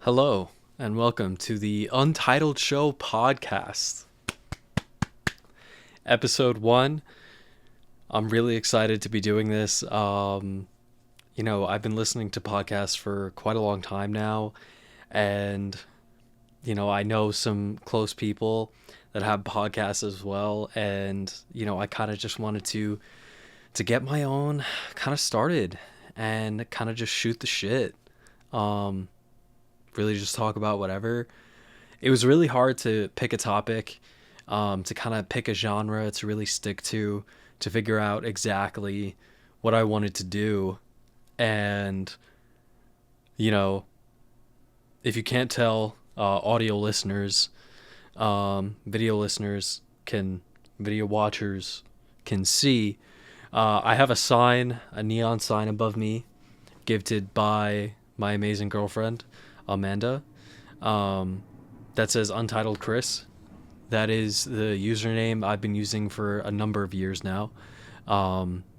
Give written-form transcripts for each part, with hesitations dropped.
Hello, and welcome to the Untitled Show podcast. Episode 1. I'm really excited to be doing this. I've been listening to podcasts for quite a long time now, and, I know some close people that have podcasts as well, and, I kind of just wanted to get my own kind of started and kind of just shoot the shit. Really just talk about whatever. It was really hard to pick a topic, to kind of pick a genre to really stick to figure out exactly what I wanted to do. And, you know, if you can't tell, audio listeners, video listeners video watchers can see, I have a neon sign above me, gifted by my amazing girlfriend, Amanda, that says UntitledChris. That is the username I've been using for a number of years now.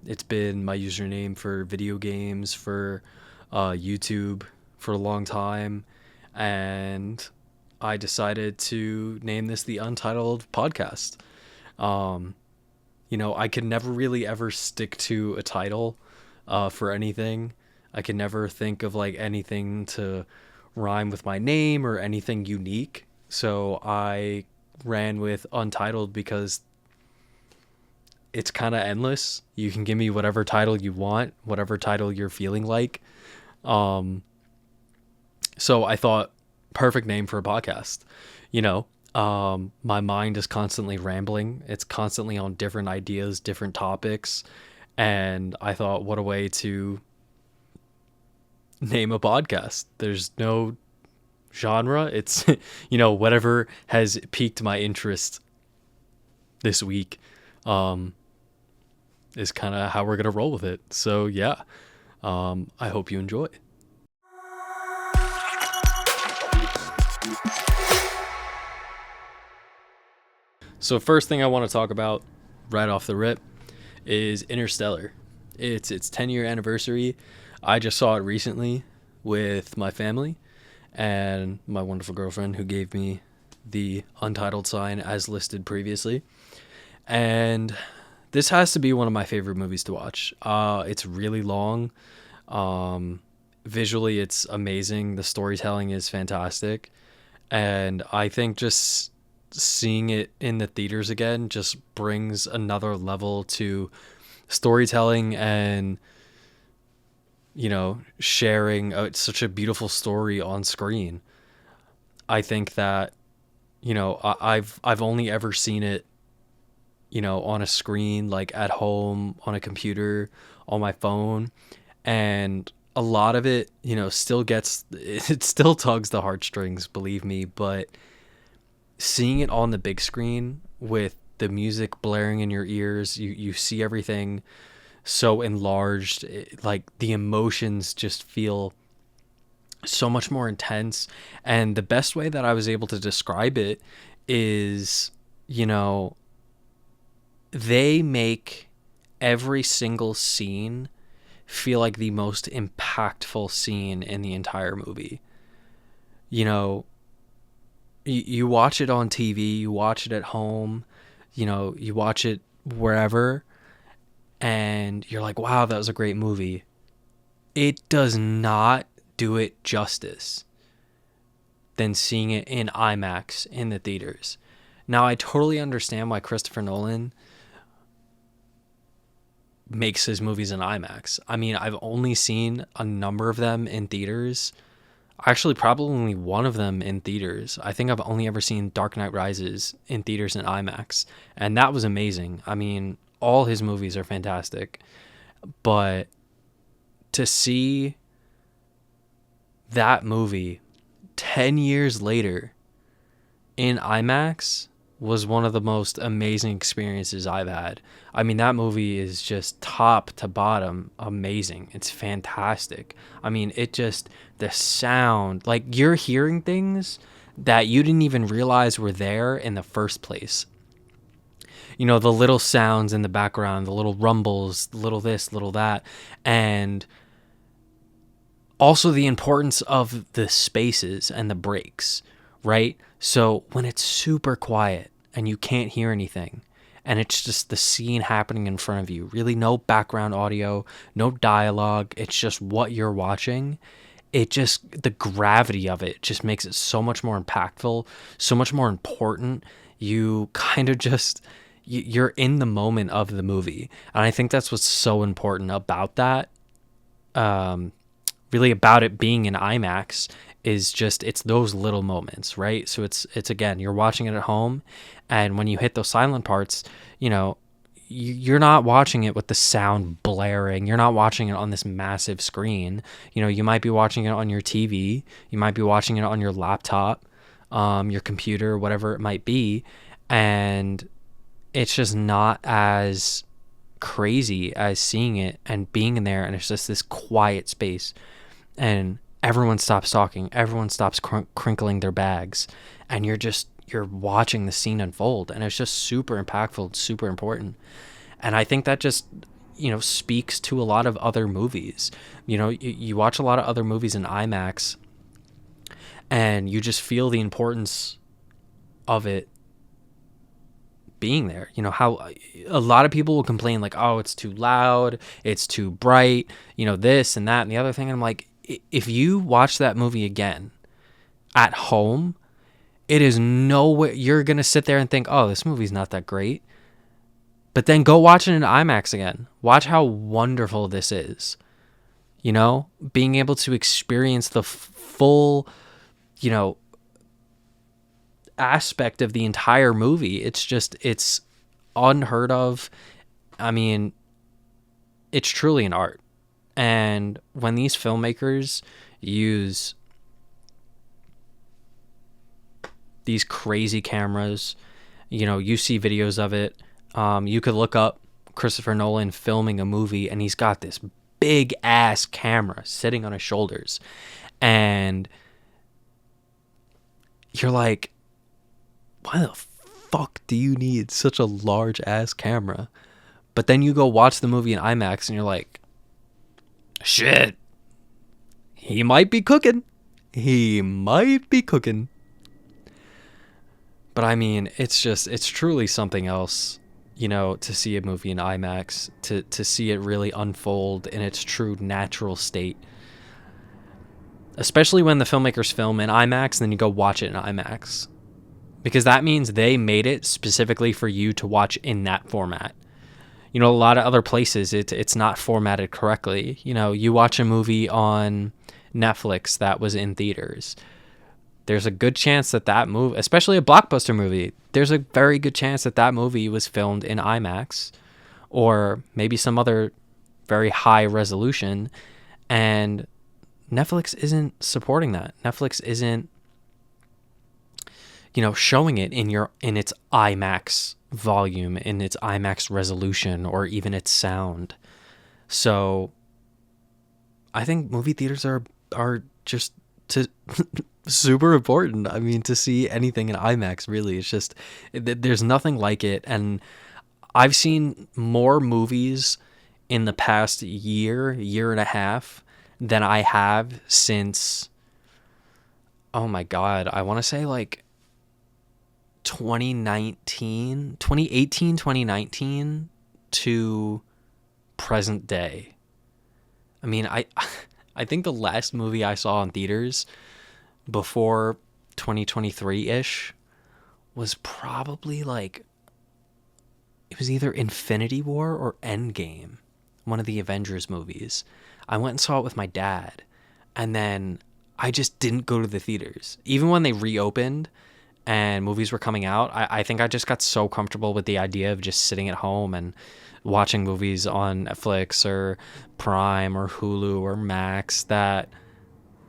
It's been my username for video games, for YouTube for a long time, and I decided to name this the Untitled Podcast. I could never really ever stick to a title for anything. I could never think of like anything to rhyme with my name or anything unique. So I ran with Untitled because it's kind of endless. You can give me whatever title you want, whatever title you're feeling like. So I thought, perfect name for a podcast. My mind is constantly rambling. It's constantly on different ideas, different topics. And I thought, what a way to name a podcast. There's no genre. It's, whatever has piqued my interest this week, is kind of how we're going to roll with it. So yeah, I hope you enjoy. So first thing I want to talk about right off the rip is Interstellar. It's its 10-year anniversary. I just saw it recently with my family and my wonderful girlfriend, who gave me the Untitled sign as listed previously. And this has to be one of my favorite movies to watch. It's really long. Visually, it's amazing. The storytelling is fantastic. And I think just seeing it in the theaters again just brings another level to storytelling and sharing such a beautiful story on screen. I think that I've only ever seen it on a screen, like at home, on a computer, on my phone, and a lot of it it still tugs the heartstrings, believe me, but seeing it on the big screen with the music blaring in your ears, you see everything so enlarged, like the emotions just feel so much more intense. And the best way that I was able to describe it is, they make every single scene feel like the most impactful scene in the entire movie. You watch it on TV, you watch it at home, you watch it wherever, and you're like, wow, that was a great movie. It does not do it justice than seeing it in IMAX in the theaters. Now, I totally understand why Christopher Nolan makes his movies in IMAX. I mean, I've only seen a number of them in theaters. Actually, probably only one of them in theaters. I think I've only ever seen Dark Knight Rises in theaters in IMAX, and that was amazing. I mean, all his movies are fantastic, but to see that movie 10 years later in IMAX was one of the most amazing experiences I've had. I mean, that movie is just top to bottom amazing. It's fantastic. I mean, the sound, like you're hearing things that you didn't even realize were there in the first place. The little sounds in the background, the little rumbles, little this, little that. And Also, the importance of the spaces and the breaks, right? So when it's super quiet and you can't hear anything, and it's just the scene happening in front of you, really no background audio, no dialogue, it's just what you're watching. It just, the gravity of it just makes it so much more impactful, so much more important. You kind of just, you're in the moment of the movie. And I think that's what's so important about that. Really about it being in IMAX is just, it's those little moments, right? So it's again, you're watching it at home, and when you hit those silent parts, you know, you're not watching it with the sound blaring. You're not watching it on this massive screen. You know, you might be watching it on your TV. You might be watching it on your laptop, your computer, whatever it might be, and it's just not as crazy as seeing it and being in there, and it's just this quiet space, and everyone stops talking, everyone stops crinkling their bags, and you're watching the scene unfold, and it's just super impactful, super important. And I think that just, you know, speaks to a lot of other movies. You know, you watch a lot of other movies in IMAX, and you just feel the importance of it being there. You know, how a lot of people will complain like, oh, it's too loud, it's too bright, you know, this and that and the other thing. And I'm like, if you watch that movie again at home, it is nowhere, you're going to sit there and think, oh, this movie's not that great. But then go watch it in IMAX again. Watch how wonderful this is. You know, being able to experience the full, you know, aspect of the entire movie. It's just, it's unheard of. I mean, it's truly an art. And when these filmmakers use these crazy cameras, you know, you see videos of it. You could look up Christopher Nolan filming a movie, and he's got this big ass camera sitting on his shoulders. And you're like, why the fuck do you need such a large ass camera? But then you go watch the movie in IMAX, and you're like, shit, he might be cooking. He might be cooking. But I mean, it's truly something else, you know, to see a movie in IMAX, to see it really unfold in its true natural state. Especially when the filmmakers film in IMAX and then you go watch it in IMAX. Because that means they made it specifically for you to watch in that format. You know, a lot of other places, it's not formatted correctly. You know, you watch a movie on Netflix that was in theaters. There's a good chance that movie, especially a blockbuster movie, there's a very good chance that movie was filmed in IMAX or maybe some other very high resolution, and Netflix isn't supporting that. Netflix isn't, you know, showing it in its IMAX volume, in its IMAX resolution, or even its sound. So I think movie theaters are just super important. I mean, to see anything in IMAX, really, it's just, there's nothing like it. And I've seen more movies in the past year and a half than I have since, oh my God, I want to say like 2018, 2019 to present day. I mean, I think the last movie I saw in theaters before 2023-ish was probably like, it was either Infinity War or Endgame, one of the Avengers movies. I went and saw it with my dad, and then I just didn't go to the theaters. Even when they reopened and movies were coming out, I think I just got so comfortable with the idea of just sitting at home and watching movies on Netflix or Prime or Hulu or Max that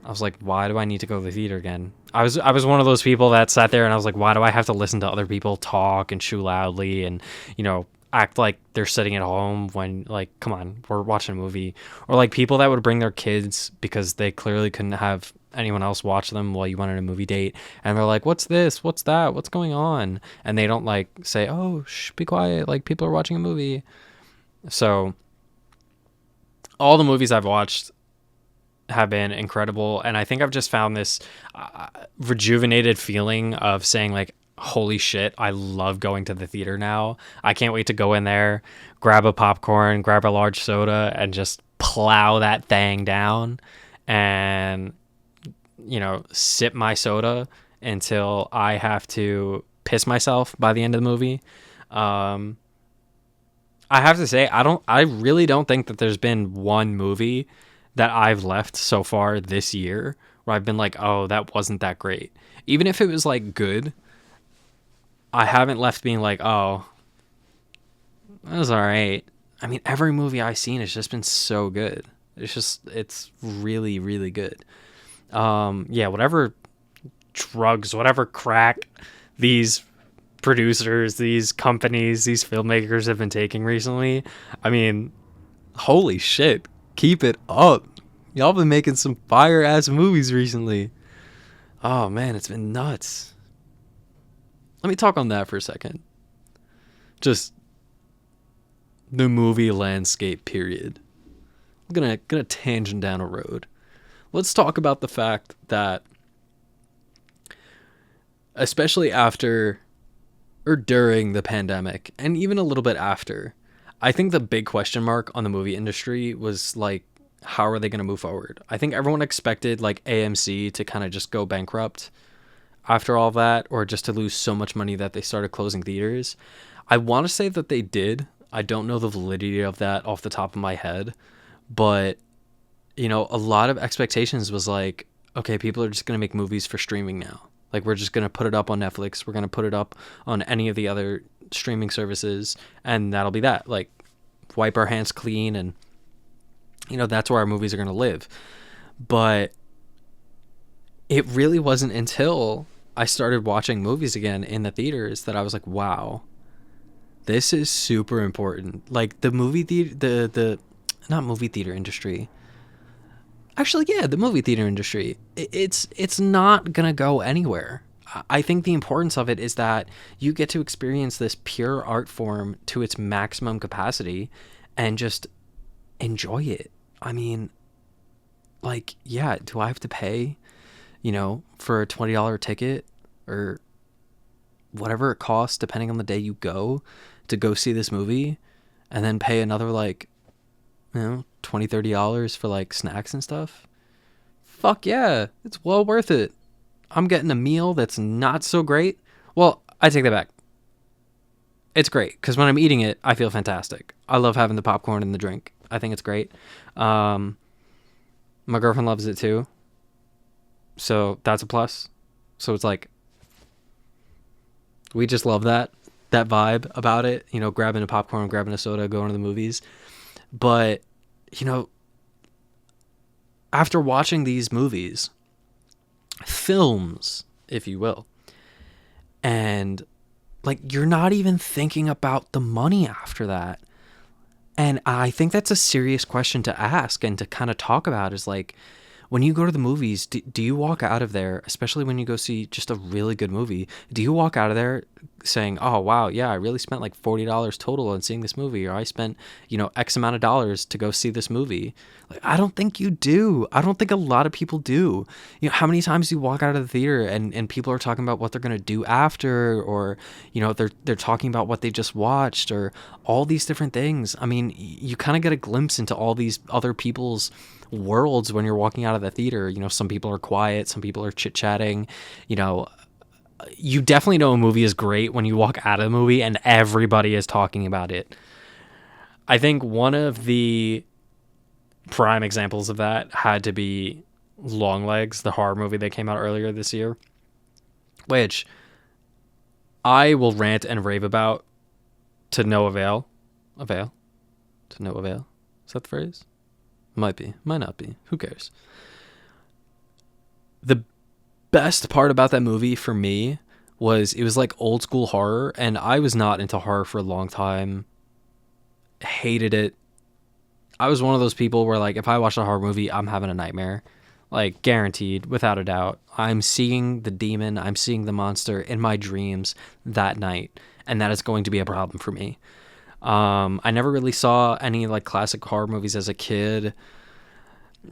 I was like, why do I need to go to the theater again? I was one of those people that sat there and I was like, why do I have to listen to other people talk and chew loudly and, you know, act like they're sitting at home when, like, come on, we're watching a movie. Or like people that would bring their kids because they clearly couldn't have anyone else watch them while you went on a movie date, and they're like, what's this, what's that, what's going on, and they don't like say, oh, shh, be quiet, like people are watching a movie. So all the movies I've watched have been incredible. And I think I've just found this rejuvenated feeling of saying, like, holy shit, I love going to the theater now. I can't wait to go in there, grab a popcorn, grab a large soda, and just plow that thing down and, sip my soda until I have to piss myself by the end of the movie. I have to say, I really don't think that there's been one movie that I've left so far this year where I've been like, oh, that wasn't that great. Even if it was like good, I haven't left being like, oh, that was all right. I mean, every movie I've seen has just been so good. It's really, really good. Yeah, whatever drugs, whatever crack these producers, these companies, these filmmakers have been taking recently. I mean, holy shit. Keep it up. Y'all been making some fire ass movies recently. Oh man, it's been nuts. Let me talk on that for a second. Just the movie landscape period. I'm gonna tangent down a road. Let's talk about the fact that, especially after or during the pandemic, and even a little bit after, I think the big question mark on the movie industry was like, how are they going to move forward? I think everyone expected like AMC to kind of just go bankrupt after all that, or just to lose so much money that they started closing theaters. I want to say that they did. I don't know the validity of that off the top of my head, but a lot of expectations was like, okay, people are just going to make movies for streaming now. Like, we're just going to put it up on Netflix. We're going to put it up on any of the other streaming services, and that'll be that. Like, wipe our hands clean, and, that's where our movies are going to live. But it really wasn't until I started watching movies again in the theaters that I was like, wow, this is super important. Like, the movie theater, not movie theater industry. Actually, yeah, the movie theater industry, it's not going to go anywhere. I think the importance of it is that you get to experience this pure art form to its maximum capacity and just enjoy it. I mean, like, yeah, do I have to pay, for a $20 ticket or whatever it costs, depending on the day you go, to go see this movie, and then pay another, like, $20-$30 for like snacks and stuff? Fuck yeah, it's well worth it. I'm getting a meal that's not so great. Well, I take that back. It's great because when I'm eating it, I feel fantastic. I love having the popcorn and the drink. I think it's great. My girlfriend loves it too, so that's a plus. So it's like, we just love that vibe about it, grabbing a popcorn, grabbing a soda, going to the movies. But, after watching these movies, films, if you will, and like, you're not even thinking about the money after that. And I think that's a serious question to ask and to kind of talk about, is like, when you go to the movies, do you walk out of there, especially when you go see just a really good movie, do you walk out of there saying, oh, wow, yeah, I really spent like $40 total on seeing this movie, or I spent, X amount of dollars to go see this movie? Like, I don't think you do. I don't think a lot of people do. How many times do you walk out of the theater and people are talking about what they're going to do after, or, they're talking about what they just watched, or all these different things. I mean, you kind of get a glimpse into all these other people's worlds when you're walking out of the theater. Some people are quiet, some people are chit-chatting. You definitely know a movie is great when you walk out of the movie and everybody is talking about it. I think one of the prime examples of that had to be Longlegs, the horror movie that came out earlier this year, which I will rant and rave about to no avail. To no avail. Is that the phrase? Might be, might not be. Who cares? The best part about that movie for me was it was like old school horror, and I was not into horror for a long time. Hated it. I was one of those people where, like, if I watch a horror movie, I'm having a nightmare. Like, guaranteed, without a doubt. I'm seeing the demon, I'm seeing the monster in my dreams that night, and that is going to be a problem for me. I never really saw any like classic horror movies as a kid.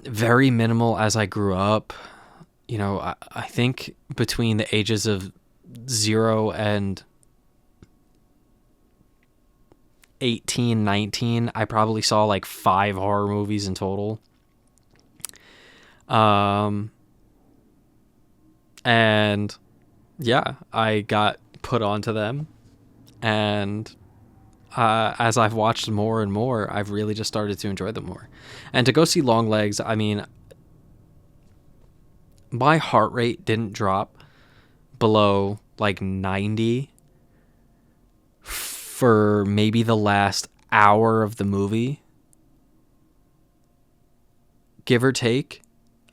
very minimal as I grew up. You know, I think between the ages of 0 and 18, 19, I probably saw like 5 horror movies in total. And yeah, I got put onto them. And as I've watched more and more, I've really just started to enjoy them more. And to go see Longlegs, I mean, my heart rate didn't drop below like 90 for maybe the last hour of the movie, give or take.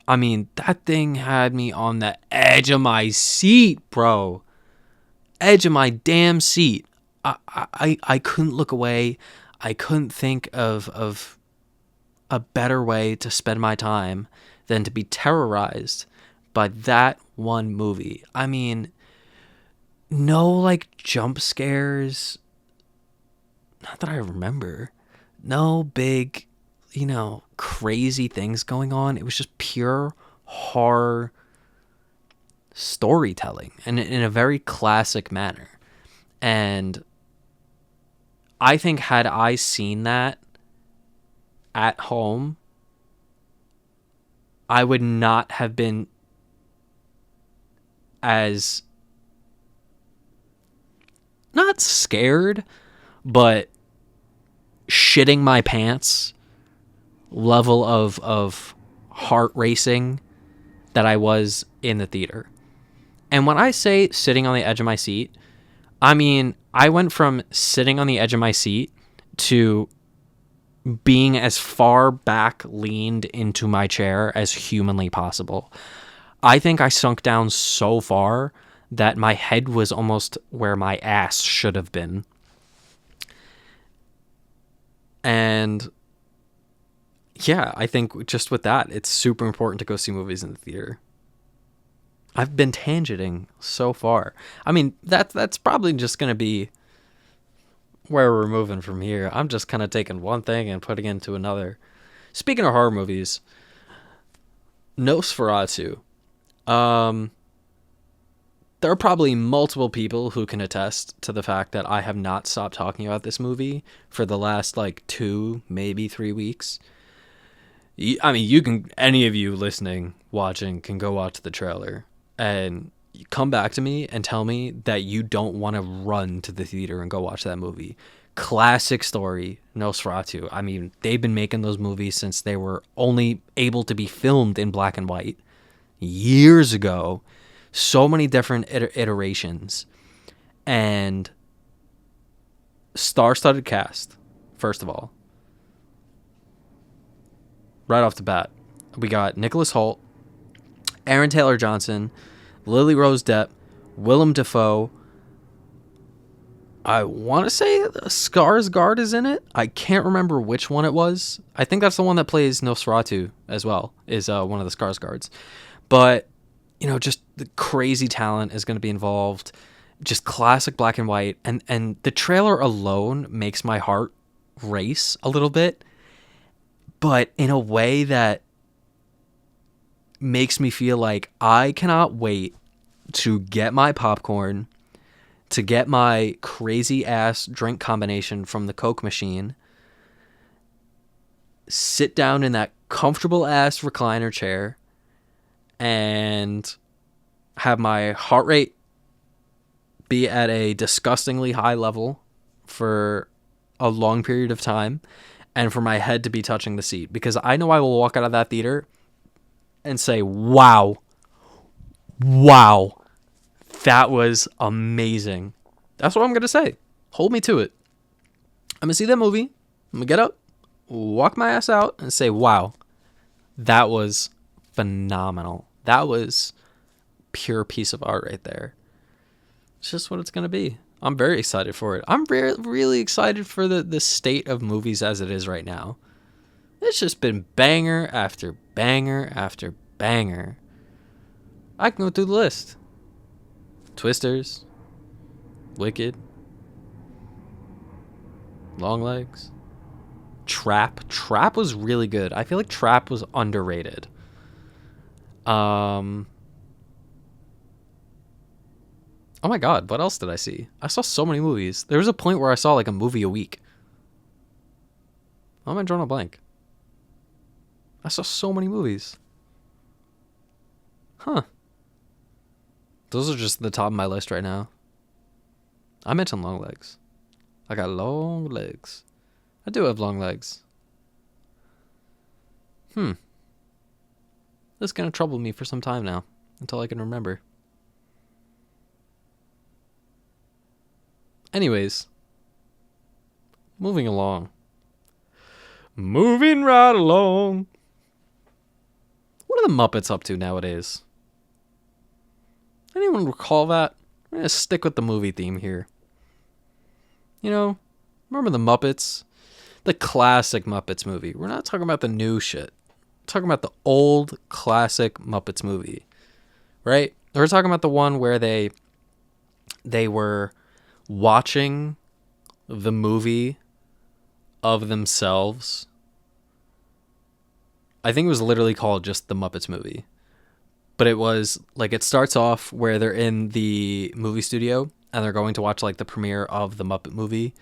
I mean, that thing had me on the edge of my seat, bro. Edge of my damn seat. I couldn't look away. I couldn't think of a better way to spend my time than to be terrorized by that one movie. I mean, no like jump scares. Not that I remember. No big, crazy things going on. It was just pure horror storytelling, and in a very classic manner. And I think had I seen that at home, I would not have been as, not scared, but shitting my pants level of heart racing that I was in the theater. And when I say sitting on the edge of my seat, I mean, I went from sitting on the edge of my seat to being as far back leaned into my chair as humanly possible. I think I sunk down so far that my head was almost where my ass should have been. And yeah, I think just with that, it's super important to go see movies in the theater. I've been tangenting so far. I mean, that's probably just going to be where we're moving from here. I'm just kind of taking one thing and putting it into another. Speaking of horror movies, Nosferatu. There are probably multiple people who can attest to the fact that I have not stopped talking about this movie for the last like 2, maybe 3 weeks. I mean, you can, any of you listening, watching, can go watch the trailer and come back to me and tell me that you don't want to run to the theater and go watch that movie. Classic story, Nosferatu. I mean, they've been making those movies since they were only able to be filmed in black and white years ago. So many different iterations. And star-studded cast, first of all. Right off the bat, we got Nicholas Hoult, Aaron Taylor Johnson, Lily Rose Depp, Willem Dafoe. I want to say Skarsgård is in it. I can't remember which one it was. I think that's the one that plays Nosferatu as well, is one of the Skarsgårds. But, just the crazy talent is going to be involved. Just classic black and white. And the trailer alone makes my heart race a little bit, but in a way that makes me feel like I cannot wait to get my popcorn, to get my crazy ass drink combination from the Coke machine, sit down in that comfortable ass recliner chair, and have my heart rate be at a disgustingly high level for a long period of time, and for my head to be touching the seat, because I know I will walk out of that theater and say, wow, that was amazing. That's what I'm going to say. Hold me to it. I'm going to see that movie. I'm going to get up, walk my ass out, and say, wow, that was phenomenal. That was pure piece of art right there. It's just what it's going to be. I'm very excited for it. I'm really excited for the state of movies as it is right now. It's just been banger after banger after banger. I can go through the list. Twisters, Wicked, Longlegs, Trap was really good. I feel like Trap was underrated. Oh my god, what else did I see? I saw so many movies. There was a point where I saw like a movie a week. Why am I drawing a blank? I saw so many movies. Huh. Those are just the top of my list right now. I mentioned long legs. I got long legs. I do have long legs. This is gonna trouble me for some time now, until I can remember. Anyways, moving along. Moving right along. What are the Muppets up to nowadays? Anyone recall that? I'm gonna stick with the movie theme here. You know, remember the Muppets? The classic Muppets movie. We're not talking about the new shit. We're talking about the old classic Muppets movie. Right? We're talking about the one where they were watching the movie of themselves. I think it was literally called just the Muppets movie. But it was like, it starts off where they're in the movie studio and they're going to watch like the premiere of the Muppet movie,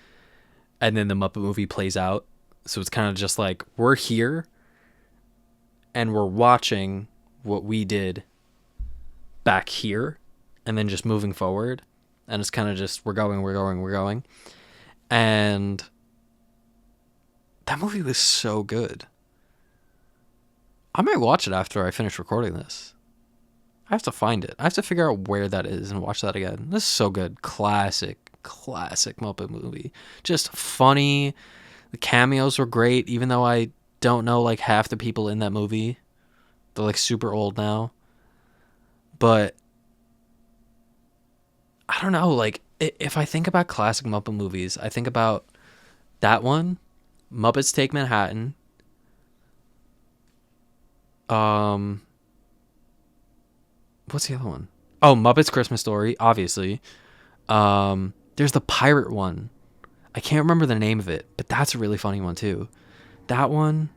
and then the Muppet movie plays out. So it's kind of just like, we're here and we're watching what we did back here, and then just moving forward. And it's kind of just, we're going. And that movie was so good. I might watch it after I finish recording this. I have to find it. I have to figure out where that is and watch that again. This is so good. Classic Muppet movie. Just funny. The cameos were great, even though I don't know like half the people in that movie. They're like super old now. But I don't know, like, if I think about classic Muppet movies, I think about that one, Muppets Take Manhattan, what's the other one? Oh, Muppets Christmas Story, obviously. There's the pirate one. I can't remember the name of it, but that's a really funny one too. That one.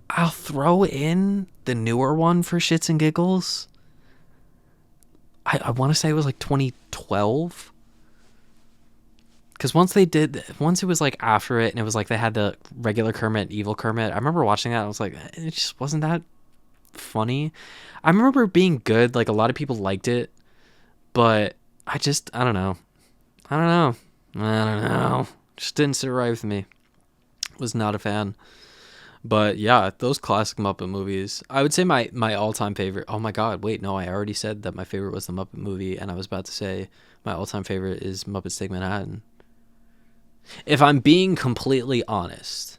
I'll throw in the newer one for shits and giggles. I want to say it was like 2012. Because once it was like after it, and it was like they had the regular Kermit, evil Kermit. I remember watching that. I was like, it just wasn't that funny. I remember it being good. Like, a lot of people liked it, but I don't know. Just didn't sit right with me. Was not a fan. But yeah, those classic Muppet movies. I would say my all-time favorite. Oh my god, wait, no, I already said that my favorite was the Muppet movie, and I was about to say my all-time favorite is Muppets Take Manhattan. If I'm being completely honest,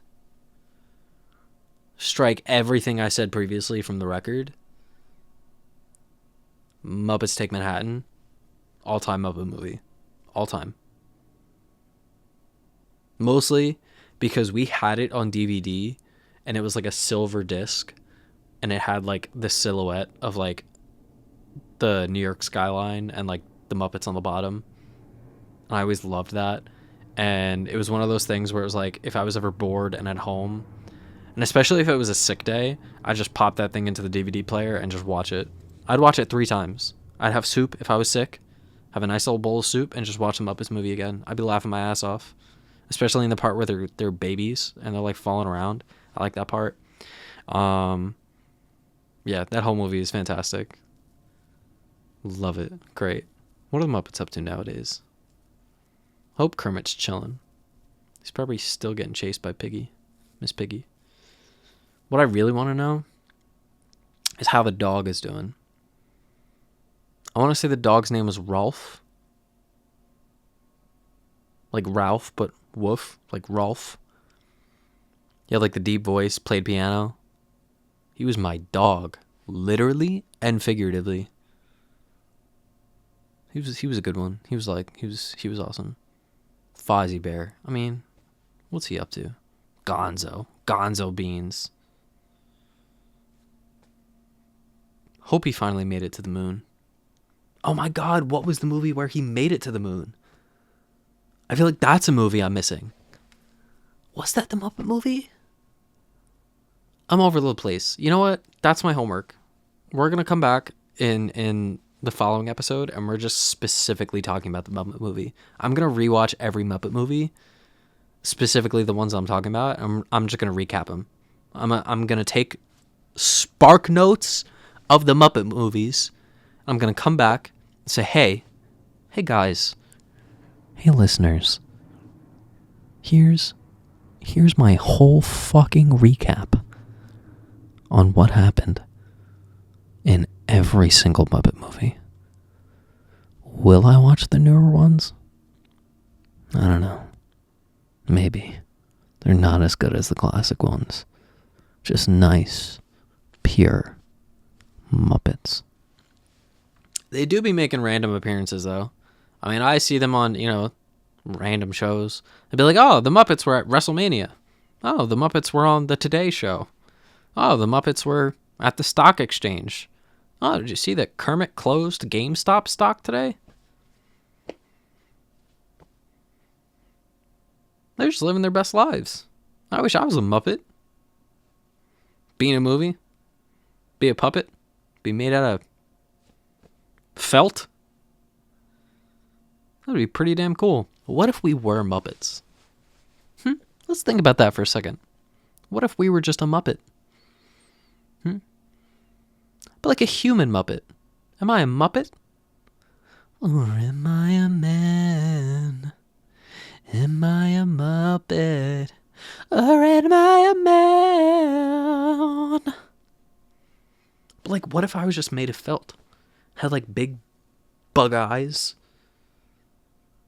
strike everything I said previously from the record. Muppets Take Manhattan, all-time Muppet movie. All-time. Mostly because we had it on DVD, and it was like a silver disc, and it had like the silhouette of like the New York skyline and like the Muppets on the bottom. And I always loved that. And it was one of those things where it was like, if I was ever bored and at home, and especially if it was a sick day, I'd just pop that thing into the DVD player and just watch it. I'd watch it 3 times. I'd have soup if I was sick, have a nice little bowl of soup, and just watch the Muppets movie again. I'd be laughing my ass off, especially in the part where they're babies and they're like falling around. I like that part. Yeah, that whole movie is fantastic. Love it. Great. What are the Muppets up to nowadays? Hope Kermit's chilling. He's probably still getting chased by Piggy. Miss Piggy. What I really want to know is how the dog is doing. I want to say the dog's name was Rolf. Like Ralph, but woof. Like Rolf. He had like the deep voice, played piano. He was my dog. Literally and figuratively. He was a good one. He was awesome. Fozzie Bear. I mean, what's he up to? Gonzo Beans. Hope he finally made it to the moon. Oh my God, what was the movie where he made it to the moon? I feel like that's a movie I'm missing. Was that the Muppet movie? I'm all over the place. You know what? That's my homework. We're going to come back in the following episode, and we're just specifically talking about the Muppet movie. I'm going to rewatch every Muppet movie, specifically the ones I'm talking about. I'm just going to recap them. I'm going to take spark notes of the Muppet movies. I'm going to come back and say, hey guys, hey listeners, here's my whole fucking recap on what happened in every single Muppet movie. Will I watch the newer ones? I don't know. Maybe. They're not as good as the classic ones. Just nice, pure Muppets. They do be making random appearances, though. I mean, I see them on, random shows. They'd be like, oh, the Muppets were at WrestleMania. Oh, the Muppets were on the Today Show. Oh, the Muppets were at the stock exchange. Oh, did you see that Kermit closed GameStop stock today? They're just living their best lives. I wish I was a Muppet. Be in a movie. Be a puppet. Be made out of felt. That would be pretty damn cool. What if we were Muppets? Let's think about that for a second. What if we were just a Muppet? But like a human Muppet. Am I a Muppet? Or am I a man? Am I a Muppet? Or am I a man? But like, what if I was just made of felt? Had like big bug eyes?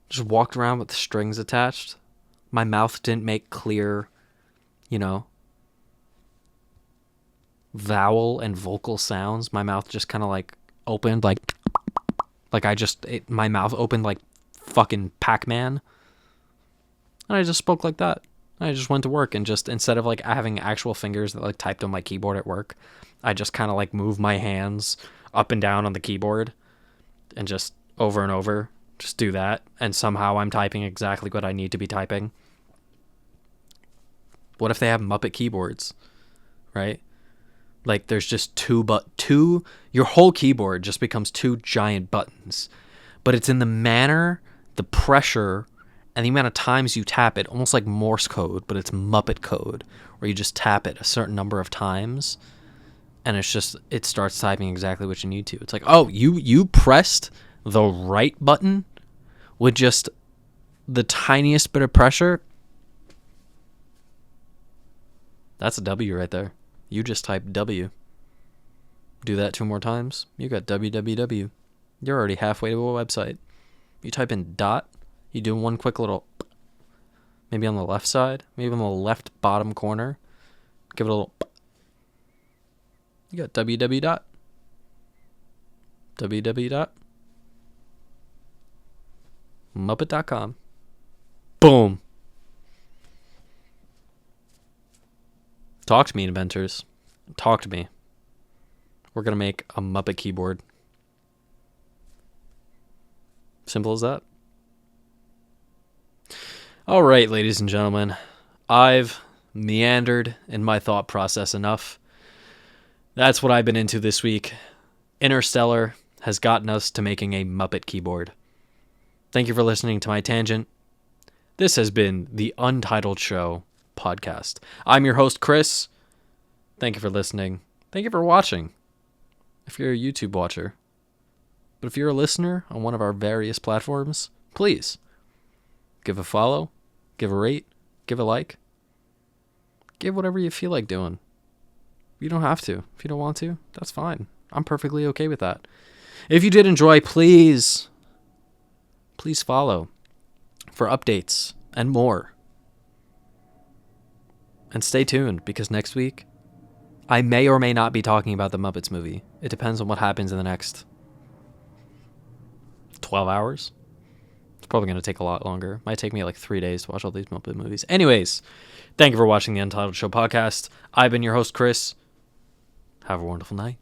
Just walked around with strings attached? My mouth didn't make clear, vowel and vocal sounds. My mouth just kind of like opened like my mouth opened like fucking Pac-Man. And I just spoke like that. I just went to work and just, instead of like having actual fingers that like typed on my keyboard at work, I just kind of like moved my hands up and down on the keyboard and just over and over, just do that. And somehow I'm typing exactly what I need to be typing. What if they have Muppet keyboards, right? Like there's just two, your whole keyboard just becomes two giant buttons, but it's in the manner, the pressure, and the amount of times you tap it, almost like Morse code, but it's Muppet code, where you just tap it a certain number of times, and it starts typing exactly what you need to. It's like, oh, you pressed the right button with just the tiniest bit of pressure. That's a W right there. You just typed W. Do that 2 more times, you got www. You're already halfway to a website. You type in dot, you do one quick little, maybe on the left side, maybe on the left bottom corner. Give it a little, you got www dot. Muppet.com. Boom. Talk to me, inventors. Talk to me. We're going to make a Muppet keyboard. Simple as that. All right, ladies and gentlemen. I've meandered in my thought process enough. That's what I've been into this week. Interstellar has gotten us to making a Muppet keyboard. Thank you for listening to my tangent. This has been the Untitled Show podcast. I'm your host, Chris. Thank you for listening. Thank you for watching, if you're a YouTube watcher. But if you're a listener on one of our various platforms, please give a follow, give a rate, give a like. Give whatever you feel like doing. You don't have to. If you don't want to, that's fine. I'm perfectly okay with that. If you did enjoy, please follow for updates and more. And stay tuned, because next week, I may or may not be talking about the Muppets movie. It depends on what happens in the next 12 hours. It's probably going to take a lot longer. It might take me like 3 days to watch all these Muppet movies. Anyways, thank you for watching the Untitled Show podcast. I've been your host, Chris. Have a wonderful night.